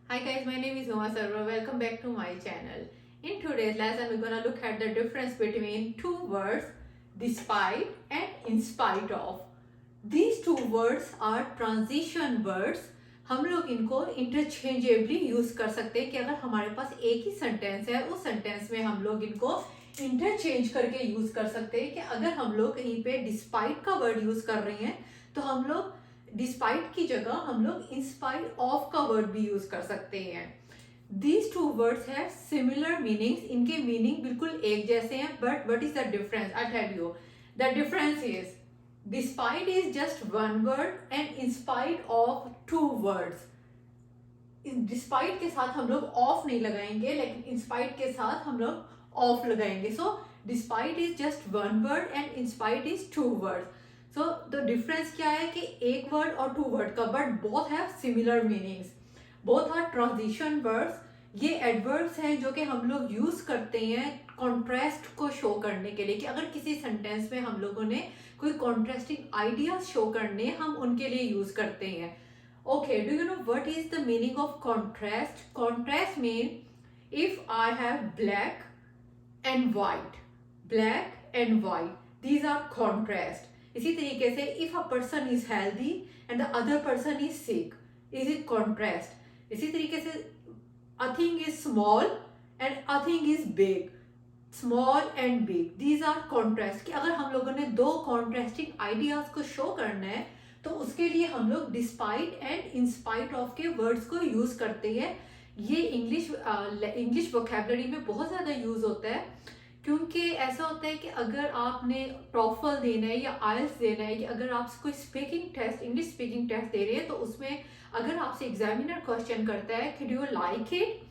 Hi guys, my name is Uma Sarva. Welcome back to my channel. In today's lesson, we're gonna look at the difference between two words, despite and in spite of. These two words are transition words. हम लोग इनको interchangeably use कर सकते हैं कि अगर हमारे पास एक ही सेंटेंस है उस सेंटेंस में हम लोग इनको इंटरचेंज करके यूज कर सकते हैं कि अगर हम लोग कहीं पे डिस्पाइट का वर्ड यूज कर रहे हैं तो हम लोग डिस्पाइट की जगह हम लोग इंस्पाइट ऑफ का वर्ड भी यूज कर सकते हैं. These two words have similar meanings. इनके मीनिंग बिल्कुल एक जैसे हैं, but what is the difference? I tell you. The difference is despite is just one word and in spite of two words. Despite के साथ हम लोग ऑफ नहीं लगाएंगे, लेकिन इंस्पाइट के साथ हम लोग ऑफ लगाएंगे. So despite is just one word and in spite is two words. So the difference क्या है कि एक वर्ड और टू वर्ड का, but both have similar meanings. Both are transition words. ये एडवर्ब्स हैं जो कि हम लोग यूज करते हैं कॉन्ट्रास्ट को शो करने के लिए, कि अगर किसी सेंटेंस में हम लोगों ने कोई कॉन्ट्रास्टिंग आइडियाज शो करने, हम उनके लिए यूज करते हैं. Okay, do you know what is the meaning of contrast? Contrast mean if I have black and white, black and white, these are contrast. इसी तरीके से if a person is healthy and the other person is sick, is it contrast. इसी तरीके से a thing is small and a thing is big, small and big, these are contrast. कि अगर हम लोगों ने दो कॉन्ट्रास्टिंग आइडियाज को शो करना है तो उसके लिए हम लोग डिस्पाइट एंड इंस्पाइट ऑफ के वर्ड्स को यूज करते हैं. ये इंग्लिश वोकैबुलरी में बहुत ज्यादा यूज होता है, क्योंकि ऐसा होता है कि अगर आपने टॉफल देना है या आइल्स देना है, या अगर आप कोई speaking test, English speaking test दे रहे हैं, तो उसमें अगर आपसे एग्जामिनर क्वेश्चन करता है कि do you like it,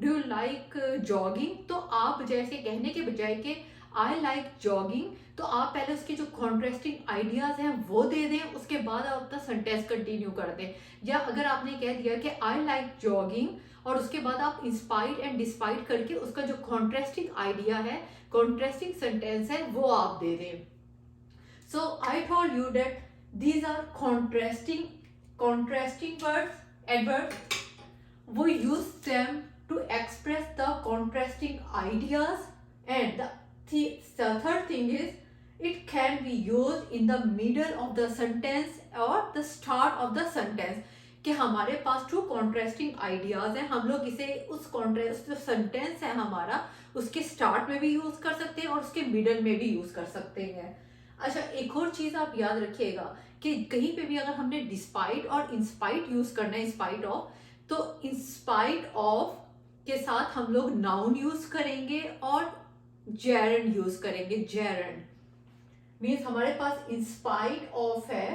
do you like jogging, तो आप जैसे कहने के बजाय कि आई लाइक जॉगिंग, तो आप पहले उसके जो कॉन्ट्रास्टिंग आइडियाज हैं वो दे दें, उसके बाद आप अपना सेंटेंस कंटिन्यू कर दें. या अगर आपने कह दिया कि आई लाइक जॉगिंग और उसके बाद आप इंस्पाइट एंड डिस्पाइट करके उसका जो कॉन्ट्रास्टिंग आइडिया है, कॉन्ट्रास्टिंग सेंटेंस है, वो आप दे दें. So I told you that these are contrasting words, adverbs. We use them to express the contrasting ideas. And the third thing is it can be used in the middle of the sentence or the start of the sentence. कि हमारे पास to contrasting ideas हैं, हम लोग इसे उस contrast जो sentence है हमारा, उसके स्टार्ट में भी यूज कर सकते हैं और उसके मिडल में भी यूज कर सकते हैं. अच्छा, एक और चीज आप याद रखिएगा कि कहीं पे भी अगर हमने डिस्पाइट और इंस्पाइट यूज करना है, इंस्पाइट ऑफ, तो इंस्पाइट ऑफ के साथ हम लोग नाउन यूज करेंगे और जेरंड यूज करेंगे. जेरंड मीन्स हमारे पास इंस्पाइट ऑफ है,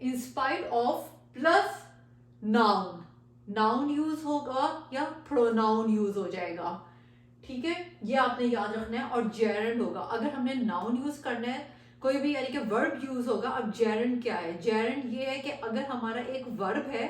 in spite of plus noun, noun use होगा या प्रोनाउन यूज हो जाएगा. ठीक है, ये आपने याद रखना है. और जेरंड होगा अगर हमने नाउन यूज करना है, कोई भी यानी कि वर्ब यूज होगा. अब जेरंड क्या है? जेरंड ये है कि अगर हमारा एक वर्ब है,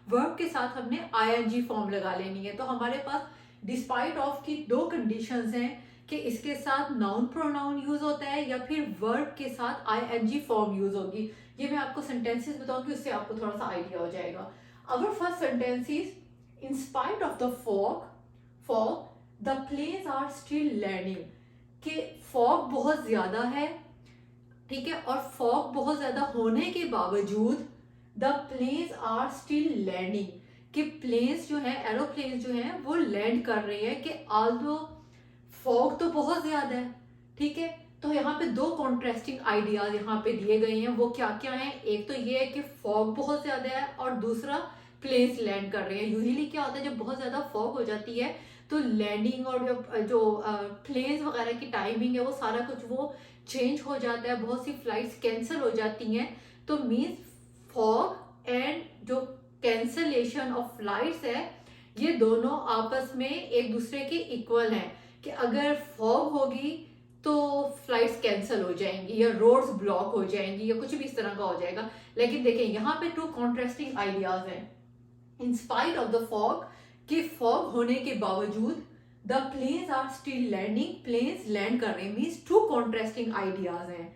वर्ब के साथ हमने आईएनजी फॉर्म लगा लेनी है, तो हमारे पास डिस्पाइट ऑफ की दो कंडीशंस हैं कि इसके साथ नाउन प्रोनाउन यूज होता है या फिर वर्ब के साथ आईएनजी फॉर्म यूज होगी. ये मैं आपको सेंटेंसेस बताऊंगी, उससे आपको थोड़ा सा आइडिया हो जाएगा. Our first sentence is, in spite of the fog, the planes are still landing. कि fog बहुत ज्यादा है, ठीक है, और fog बहुत ज्यादा होने के बावजूद the planes are still landing. कि planes जो है, एरोप्लेन्स जो हैं, वो लैंड कर रहे हैं. कि although fog तो बहुत ज्यादा है, ठीक है, तो यहाँ पे दो कॉन्ट्रास्टिंग आइडियाज यहाँ पे दिए गए हैं. वो क्या क्या हैं? एक तो ये है कि फॉग बहुत ज्यादा है और दूसरा प्लेन्स लैंड कर रहे हैं. यूजुअली क्या होता है, जब बहुत ज्यादा फॉग हो जाती है तो लैंडिंग और जो प्लेन्स वगैरह की टाइमिंग है वो सारा कुछ वो चेंज हो जाता है, बहुत सी फ्लाइट्स कैंसिल हो जाती हैं. तो मीन्स फॉग एंड जो कैंसलेशन ऑफ फ्लाइट्स है, ये दोनों आपस में एक दूसरे के इक्वल हैं. कि अगर फॉग होगी तो फ्लाइट्स कैंसिल हो जाएंगी या रोड्स ब्लॉक हो जाएंगी या कुछ भी इस तरह का हो जाएगा. लेकिन देखें यहाँ पे टू कॉन्ट्रास्टिंग आइडियाज हैं. In spite of the fog, कि फॉग होने के बावजूद the planes are still landing, planes land कर रहे हैं. मीन्स टू कॉन्ट्रास्टिंग आइडियाज हैं,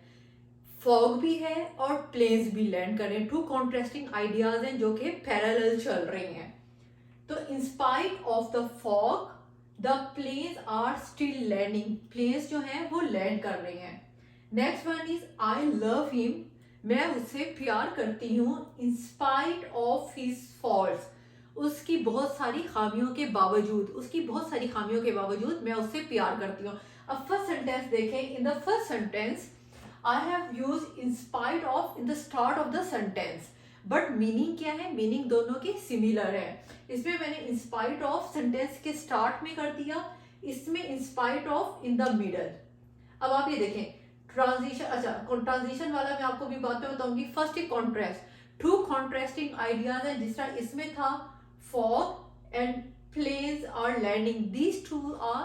फॉग भी है और प्लेन्स भी लैंड कर रहे हैं. टू कॉन्ट्रास्टिंग आइडियाज हैं जो कि पैरेलल चल रहे हैं. तो in spite of the fog the planes are still landing, planes जो हैं वो लैंड कर रहे हैं। Next one is I love him, मैं उससे प्यार करती हूँ in spite of his faults, उसकी बहुत सारी खामियों के बावजूद, उसकी बहुत सारी खामियों के बावजूद मैं उससे प्यार करती हूँ। अब फर्स्ट सेंटेंस देखें, in the first sentence I have used in spite of in the start of the sentence, but meaning क्या है, मीनिंग दोनों की सिमिलर है। इसमें मैंने इन स्पाइट ऑफ सेंटेंस के स्टार्ट में कर दिया, इसमें इन spite of in the middle. अब आप ये देखें ट्रांजिशन, अच्छा ट्रांजिशन वाला मैं आपको भी बात में बताऊंगी। फर्स्ट एक कॉन्ट्रास्ट, टू कॉन्ट्रास्टिंग आइडियाज है, जिस तरह इसमें था fog and planes are landing, these two are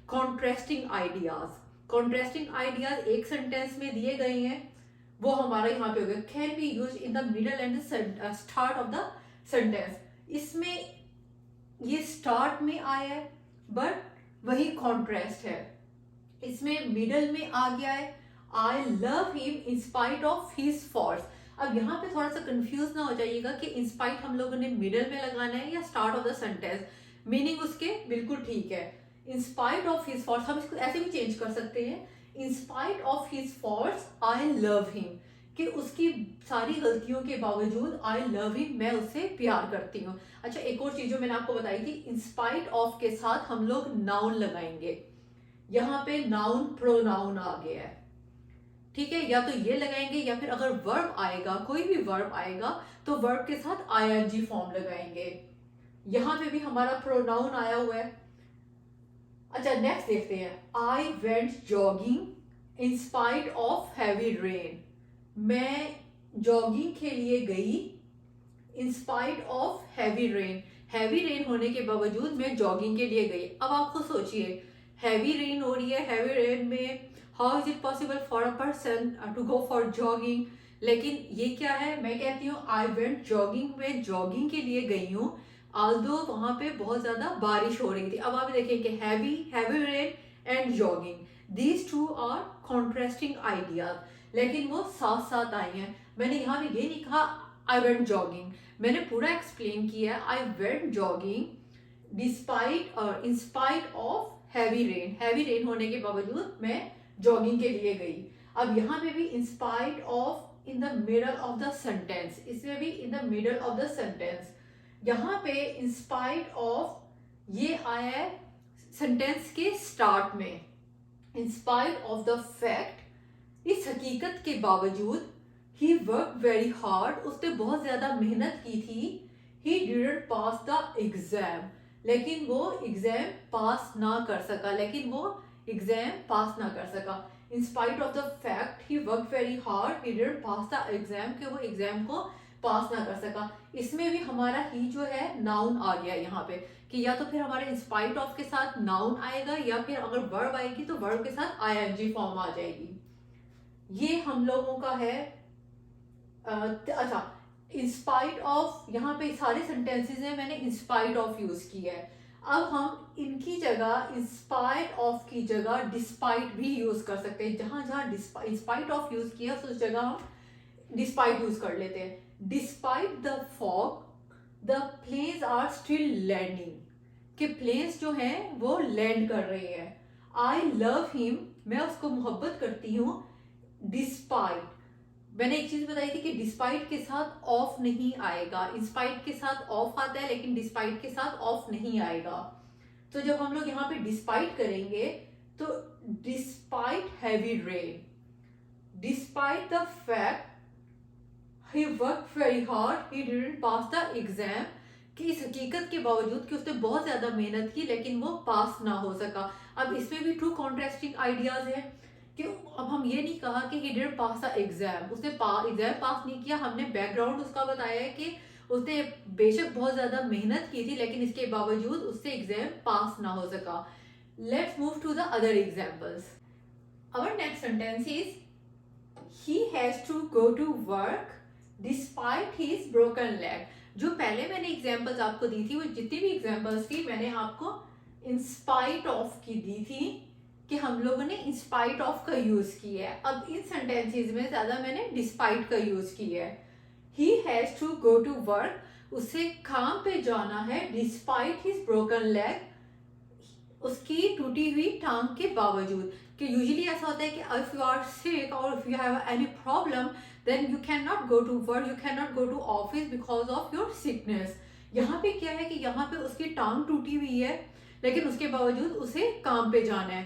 contrasting ideas. Contrasting ideas एक सेंटेंस में दिए गए हैं, वो हमारा यहाँ पे हो गया can be use in the middle and start of the sentence. इसमें ये स्टार्ट में आया है बट वही कॉन्ट्रास्ट है, इसमें मिडल में आ गया है आई love him in spite of his faults. अब यहाँ पे थोड़ा सा कंफ्यूज ना हो जाइएगा कि इन स्पाइट हम लोगों ने मिडल में लगाना है या start of the sentence, meaning उसके बिल्कुल ठीक है। इन स्पाइट ऑफ हिज फॉल्ट्स हम इसको ऐसे भी चेंज कर सकते हैं, in spite of his faults I love him, कि उसकी सारी गलतियों के बावजूद आई लव हिम, मैं उससे प्यार करती हूँ। अच्छा एक और चीज जो मैंने आपको बताई थी, इन स्पाइट ऑफ के साथ हम लोग नाउन लगाएंगे, यहाँ पे नाउन प्रोनाउन आ गया है, ठीक है, या तो ये लगाएंगे या फिर अगर वर्ब आएगा, कोई भी वर्ब आएगा तो वर्ब के साथ आईएनजी फॉर्म लगाएंगे। यहां पे भी हमारा प्रोनाउन आया हुआ है। अच्छा नेक्स्ट देखते हैं, आई went jogging in spite of heavy rain, मैं जॉगिंग के लिए गई इन spite of heavy rain, heavy rain होने के बावजूद मैं जॉगिंग के लिए गई। अब आपको सोचिए हैवी रेन हो रही है, हैवी रेन में how is it possible for a person to go for jogging, लेकिन ये क्या है, मैं कहती हूँ आई वेंट जॉगिंग, मैं जॉगिंग के लिए गई हूँ ऑल्दो वहां पे बहुत ज्यादा बारिश हो रही थी। अब आप देखें कि heavy rain and jogging, these two are contrasting ideas, लेकिन वो साथ साथ आई हैं। मैंने यहाँ पे ये नहीं कहा आई वेंट जॉगिंग, मैंने पूरा एक्सप्लेन किया आई वेंट जॉगिंग डिस्पाइट और इन स्पाइट ऑफ हैवी रेन होने के बावजूद मैं जॉगिंग के लिए गई। अब यहाँ पे भी इन spite of in the middle of the sentence, इसमें भी in the middle of the sentence, यहाँ पे इन स्पाइट ऑफ ये आया है सेंटेंस के स्टार्ट में, इन स्पाइट ऑफ द फैक्ट, इस हकीकत के बावजूद ही वर्क वेरी हार्ड, उसने बहुत ज्यादा मेहनत की थी, he didn't pass the exam, लेकिन वो एग्जाम पास ना कर सका, इन spite of the fact he work very hard, he didn't pass the exam, कि वो एग्जाम को पास ना कर सका। इसमें भी हमारा ही जो है नाउन आ गया यहाँ पे, कि या तो फिर हमारे इन स्पाइट ऑफ के साथ नाउन आएगा या फिर अगर वर्ब आएगी तो वर्ब के साथ आईएनजी फॉर्म आ जाएगी। ये हम लोगों का है। अच्छा इन स्पाइट ऑफ, यहाँ पे सारे सेंटेंसेस में मैंने इन स्पाइट ऑफ यूज किया है। अब हम इनकी जगह इन स्पाइट ऑफ की जगह डिस्पाइट भी यूज कर सकते हैं, जहां जहां इन स्पाइट ऑफ यूज किया उस जगह हम डिस्पाइट यूज कर लेते हैं। Despite the fog the planes are still landing, कि प्लेन्स जो हैं वो लैंड कर रहे हैं। आई लव हिम, मैं उसको मोहब्बत करती हूँ डिस्पाइट, मैंने एक चीज बताई थी कि डिस्पाइट के साथ ऑफ नहीं आएगा, इंस्पाइट के साथ ऑफ आता है लेकिन डिस्पाइट के साथ ऑफ नहीं आएगा। तो जब हम लोग यहाँ पे डिस्पाइट करेंगे तो despite heavy rain, despite the fact he work very hard he didn't pass the exam, कि इस हकीकत के बावजूद कि उसने बहुत ज्यादा मेहनत की लेकिन वो पास ना हो सका। अब इसमें भी टू कॉन्ट्रास्टिंग आइडियाज है कि अब हम ये नहीं कहा कि he didn't pass the exam, उसने एग्जाम पास नहीं किया, हमने बैकग्राउंड उसका बताया है कि उसने बेशक बहुत ज्यादा मेहनत की थी लेकिन इसके बावजूद उससे एग्जाम पास ना हो सका। Let's move to the other examples. Our next sentence is he has to go to work despite his broken leg. जो पहले मैंने एग्जांपल्स आपको दी थी, वो जितनी भी एग्जांपल्स थी मैंने आपको इन स्पाइट ऑफ की दी थी, कि हम लोगों ने इन स्पाइट ऑफ का यूज किया है। अब इन सेंटेंसेस में ज्यादा मैंने डिस्पाइट का यूज किया है। He has to go to work, उसे काम पे जाना है डिस्पाइट हिज ब्रोकन लेग, उसकी टूटी हुई टांग के बावजूद। कि यूजुअली ऐसा होता है कि इफ यू आर सिक और if you have any problem then you can not go to work, you can not go to office because of your sickness. यहाँ पे क्या है कि यहाँ पे उसकी टांग टूटी हुई है लेकिन उसके बावजूद उसे काम पे जाना है।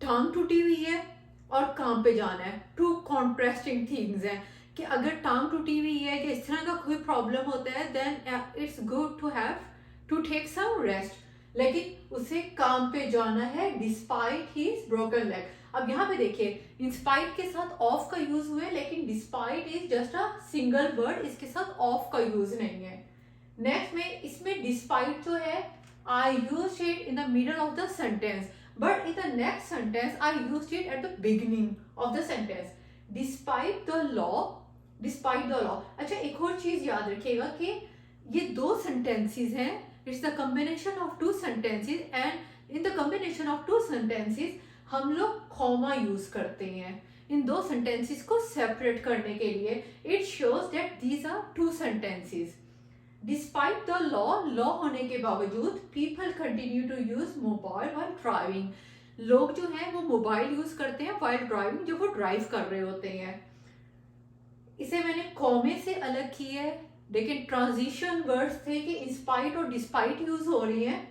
टांग टूटी हुई है और काम पे जाना है, टू कॉन्ट्रास्टिंग थिंग्स हैं। कि अगर टांग टूटी हुई है या इस तरह का कोई प्रॉब्लम होता है then it's good to take some rest, लेकिन उसे काम पे जाना है डिस्पाइट हिज ब्रोकन लेग। अब यहाँ पे देखिए इंस्पाइट के साथ ऑफ का यूज हुआ है लेकिन despite is just a single word, इसके साथ ऑफ का यूज नहीं है। नेक्स्ट में इसमें डिस्पाइट जो है I used it in the middle of the sentence, but in the next sentence I used it at the beginning of the sentence. Despite the law, despite the law. अच्छा एक और चीज याद रखिएगा कि ये दो सेंटेंसेस हैं, it's the combination of two sentences and in the combination of two sentences हम लोग कॉमा यूज करते हैं इन दो सेंटेंसेस को सेपरेट करने के लिए। It shows that these are two sentences. Despite the law, law होने के बावजूद people continue to use mobile while driving, लोग जो हैं वो मोबाइल यूज करते हैं व्हाइल ड्राइविंग, जब वो ड्राइव कर रहे होते हैं। इसे मैंने कॉमे से अलग की है, लेकिन ट्रांजिशन वर्ड्स थे कि इंस्पाइट और डिस्पाइट यूज हो रही हैं।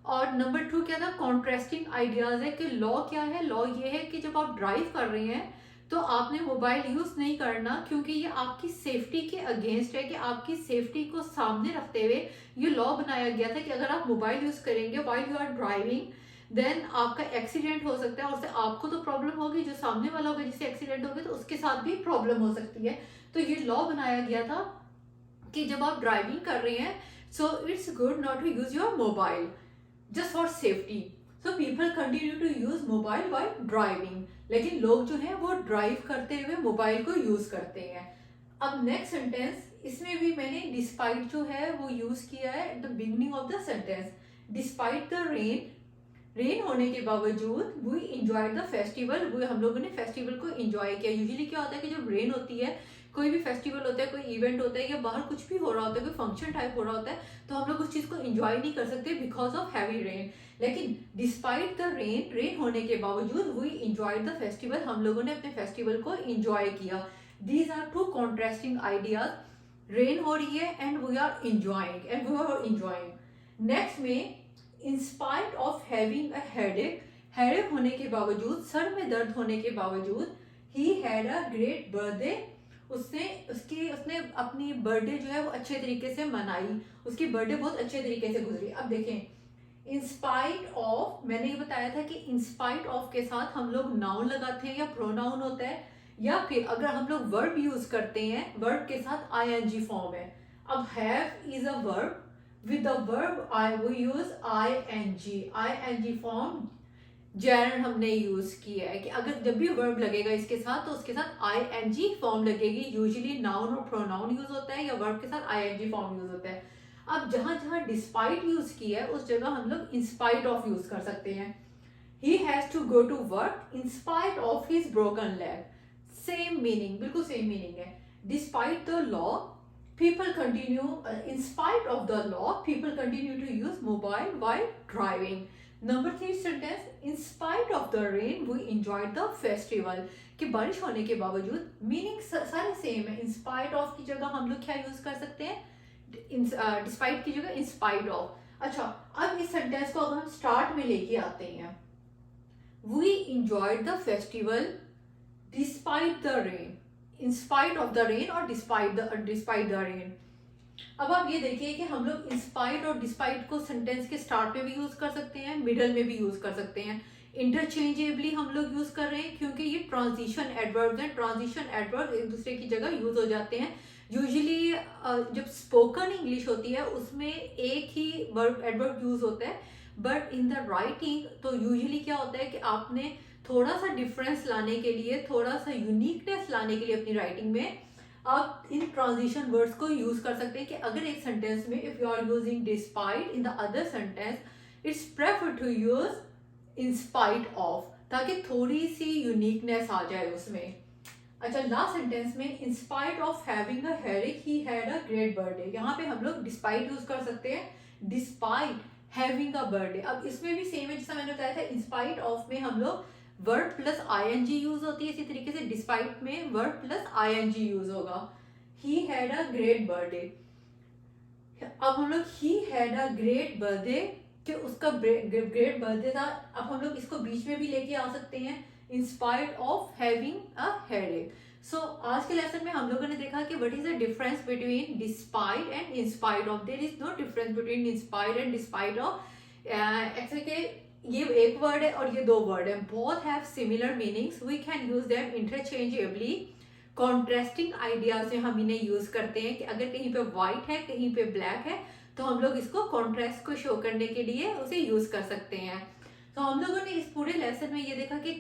और नंबर 2 क्या था, कॉन्ट्रास्टिंग आइडियाज है कि लॉ क्या है, लॉ ये है कि जब आप ड्राइव कर रहे हैं तो आपने मोबाइल यूज नहीं करना क्योंकि ये आपकी सेफ्टी के अगेंस्ट है, कि आपकी सेफ्टी को सामने रखते हुए ये लॉ बनाया गया था कि अगर आप मोबाइल यूज करेंगे while you are driving then आपका एक्सीडेंट हो सकता है, और उससे आपको तो प्रॉब्लम होगी, जो सामने वाला होगा जिससे एक्सीडेंट होगा तो उसके साथ भी प्रॉब्लम हो सकती है। तो ये लॉ बनाया गया था कि जब आप ड्राइविंग कर रहे हैं so it's good not to use your mobile just for safety. So people continue to use mobile while driving, लेकिन लोग जो है वो ड्राइव करते हुए मोबाइल को यूज करते हैं। अब नेक्स्ट सेंटेंस, इसमें भी मैंने डिस्पाइट जो है वो यूज किया है at the beginning of the sentence. Despite the rain, rain होने के बावजूद वी इंजॉय द फेस्टिवल, वो हम लोगों ने फेस्टिवल को इंजॉय किया। यूजुअली क्या होता है कि जब रेन होती है, कोई भी फेस्टिवल होता है, कोई इवेंट होता है या बाहर कुछ भी हो रहा होता है, कोई फंक्शन टाइप हो रहा होता है, तो हम लोग उस चीज को एंजॉय नहीं कर सकते बिकॉज ऑफ हैवी रेन। लेकिन डिस्पाइट द रेन, रेन होने के बावजूद वी इंजॉय द फेस्टिवल, हम लोगों ने अपने फेस्टिवल को इंजॉय किया। These are two contrasting ideas. Rain हो रही है and we are enjoying next में in spite of having a headache, headache होने के बावजूद, सर में दर्द होने के बावजूद, he had a great birthday, उसने अपनी बर्थडे जो है वो अच्छे तरीके से मनाई, उसकी बर्थडे बहुत अच्छे तरीके से गुजरी। अब देखें इंस्पाइट ऑफ, मैंने ये बताया था कि इंस्पाइट ऑफ के साथ हम लोग नाउन लगाते हैं या प्रोनाउन होता है, या फिर अगर हम लोग वर्ब यूज करते हैं वर्ब के साथ आईएनजी फॉर्म है। अब have is a verb, with the verb I we use ing form Jain हमने यूज किया है कि अगर जब भी वर्ब लगेगा इसके साथ तो उसके साथ ing फॉर्म लगेगी। यूजुअली नाउन और प्रोनाउन यूज होता है या वर्ब के साथ ing फॉर्म यूज होता है। अब जहां जहां डिस्पाइट यूज किया है उस जगह हम लोग इंस्पाइट ऑफ यूज कर सकते हैं। he has to go to work in spite of his broken leg, same meaning, बिल्कुल सेम मीनिंग है। Despite the law, people continue in spite of the law people continue to use mobile while driving. Number 3 sentence, in spite of the rain we enjoyed the festival, कि बारिश होने के बावजूद, meaning सारे same है। in spite of की जगह हम लोग क्या यूज कर सकते हैं, despite की जगह in spite of। अच्छा अब इस सेंटेंस को अगर हम स्टार्ट में लेके आते हैं, we enjoyed the festival despite the rain, in spite of the rain और despite the rain। अब आप ये देखिए कि हम लोग इंस्पाइट और डिस्पाइट को सेंटेंस के स्टार्ट में भी यूज कर सकते हैं, मिडल में भी यूज कर सकते हैं, इंटरचेंजेबली हम लोग यूज कर रहे हैं क्योंकि ये ट्रांजिशन एडवर्ब्स हैं। ट्रांजिशन एडवर्ब एक दूसरे की जगह यूज हो जाते हैं। यूजुअली जब स्पोकन इंग्लिश होती है उसमें एक ही वर्ब एडवर्ब यूज होता है, बट इन द राइटिंग तो यूजुअली क्या होता है कि आपने थोड़ा सा डिफरेंस लाने के लिए, थोड़ा सा यूनिकनेस लाने के लिए अपनी राइटिंग में आप इन ट्रांजिशन वर्ड्स को यूज कर सकते हैं। कि अगर एक सेंटेंस में if you are using despite in the other sentence it's prefer to use in spite of, ताकि थोड़ी सी यूनिकनेस आ जाए उसमें। अच्छा, लास्ट सेंटेंस में इन spite of having a headache he had a great birthday, यहाँ पे हम लोग डिस्पाइट यूज कर सकते हैं, डिस्पाइट हैविंग अ बर्थडे। अब इसमें भी सेम है जैसा मैंने बताया था, इन स्पाइट ऑफ में हम लोग वर्ड प्लस आईएनजी यूज होती है, इसी तरीके से डिस्पाइट में वर्ड प्लस आईएनजी यूज होगा। ही हैड अ ग्रेट बर्थडे। अब हम लोग ही हैड अ ग्रेट बर्थडे, कि उसका ग्रेट बर्थडे था, अब हम लोग इसको बीच में भी लेके आ सकते हैं, in spite of having a headache. So आज के लेसन में हम लोगों ने देखा कि what is the difference between despite and in spite of. There is no difference between in spite and despite of. Actually के ये एक वर्ड है और ये दो वर्ड है, both have similar meanings, we can use them interchangeably. Contrasting ideas में हम इन्हें यूज करते हैं कि अगर कहीं पे व्हाइट है कहीं पे ब्लैक है तो हम लोग इसको कॉन्ट्रास्ट को शो करने के लिए उसे यूज कर सकते हैं। तो हम लोगों ने इस पूरे लेसन में ये देखा कि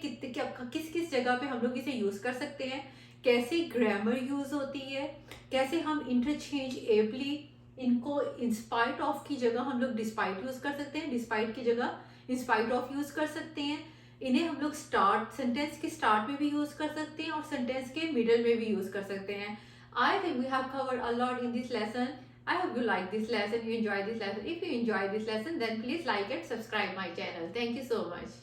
किस किस जगह पे हम लोग इसे यूज कर सकते हैं, कैसे ग्रामर यूज होती है, कैसे हम इंटरचेंजेबली इनको इंस्पाइट ऑफ की जगह हम लोग डिस्पाइट यूज कर सकते हैं, डिस्पाइट की जगह इंस्पाइट ऑफ यूज कर सकते हैं। इन्हें हम लोग स्टार्ट, सेंटेंस के स्टार्ट में भी यूज कर सकते हैं और सेंटेंस के मिडल में भी यूज कर सकते हैं। I think we have covered a lot in this lesson. I hope you like this lesson, you enjoy this lesson. If you enjoy this lesson, then please like and subscribe my channel. Thank you so much.